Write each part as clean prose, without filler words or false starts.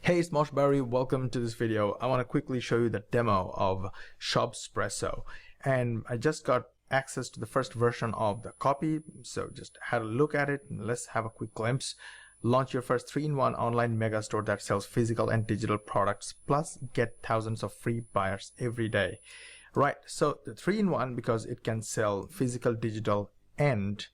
Hey, it's Moshberry. Welcome to this video. I want to quickly show you the demo of ShopZPresso, and I just got access to the first version of the copy, so just had a look at it. Let's have a quick glimpse. Launch your first 3-in-1 online mega store that sells physical and digital products, plus get thousands of free buyers every day. Right, so the 3-in-1 because it can sell physical, digital, and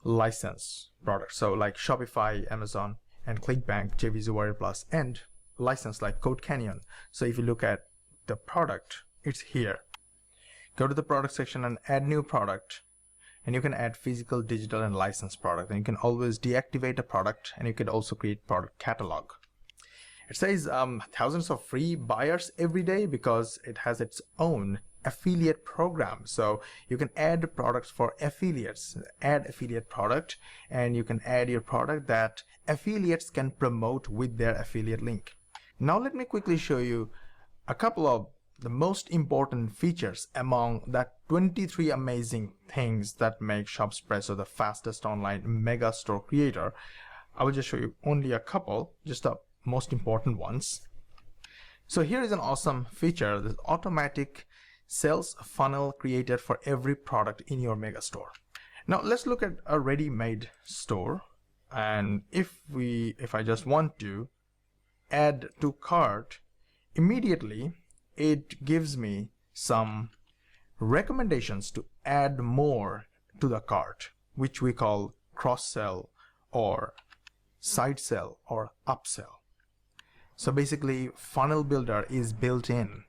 license products. So like Shopify, Amazon, and clickbank, JVzoo Plus, and license like CodeCanyon. So if you look at the product, it's here. Go to the product section and add new product, and you can add physical, digital, and licensed product. And you can always deactivate a product, and you can also create product catalog. It says thousands of free buyers every day because it has its own affiliate program. So you can add products for affiliates, add affiliate product, and you can add your product that affiliates can promote with their affiliate link. Now let me quickly show you a couple of the most important features among that 23 amazing things that make ShopZPresso the fastest online mega store creator. I will just show you only a couple, just the most important ones. So here is an awesome feature, the automatic sales funnel created for every product in your mega store. Now let's look at a ready-made store, and if I just want to add to cart, immediately it gives me some recommendations to add more to the cart, which we call cross-sell or side sell or upsell. So basically funnel builder is built in.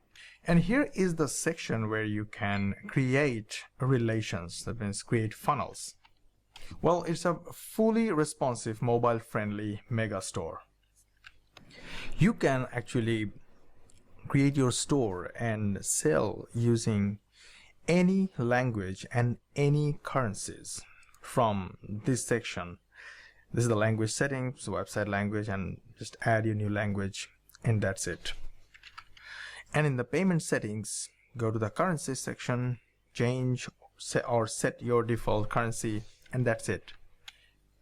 And here is the section where you can create relations, that means create funnels. Well, it's a fully responsive, mobile-friendly mega store. You can actually create your store and sell using any language and any currencies from this section. This is the language settings, website language, and just add your new language, and that's it. And in the payment settings, go to the currency section, change or set your default currency, and that's it.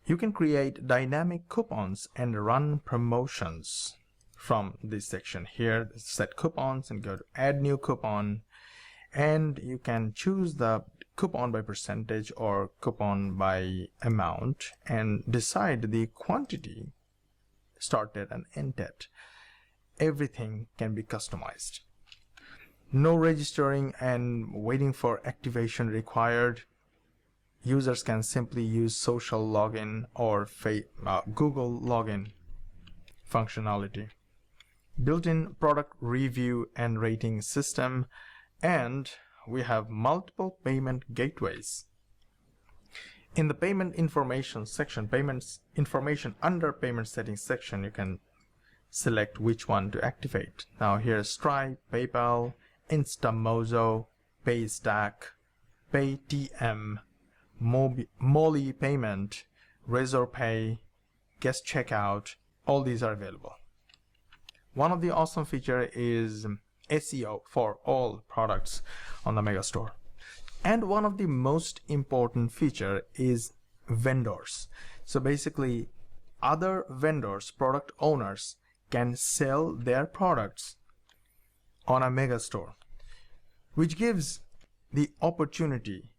You can create dynamic coupons and run promotions from this section here. Set coupons and go to add new coupon, and you can choose the coupon by percentage or coupon by amount and decide the quantity, start date and end date. Everything can be customized. No registering and waiting for activation required. Users can simply use social login or Google login functionality. Built-in product review and rating system, and we have multiple payment gateways. In the payment information section, payments information under payment settings section, you can select which one to activate. Now here's Stripe, PayPal, Instamozo, Paystack, Paytm, Molly Payment, RazorPay, Guest Checkout. All these are available. One of the awesome features is SEO for all products on the mega store. And one of the most important feature is vendors. So basically other vendors, product owners, can sell their products on a mega store, which gives the opportunity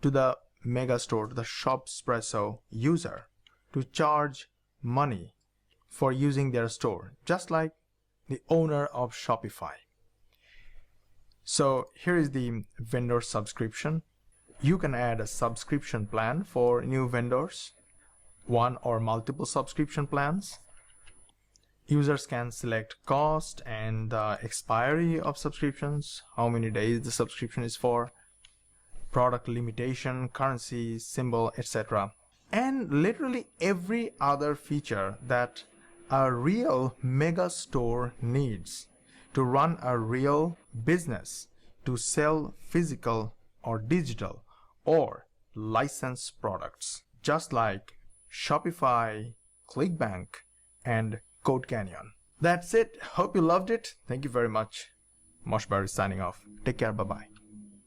to the mega store, to the ShopZPresso user, to charge money for using their store, just like the owner of Shopify. So here is the vendor subscription. You can add a subscription plan for new vendors, one or multiple subscription plans. Users can select cost and the expiry of subscriptions, how many days the subscription is for, product limitation, currency, symbol, etc. And literally every other feature that a real mega store needs to run a real business, to sell physical or digital or licensed products, just like Shopify, ClickBank, and CodeCanyon. That's it. Hope you loved it. Thank you very much. Moshberry signing off. Take care. Bye-bye.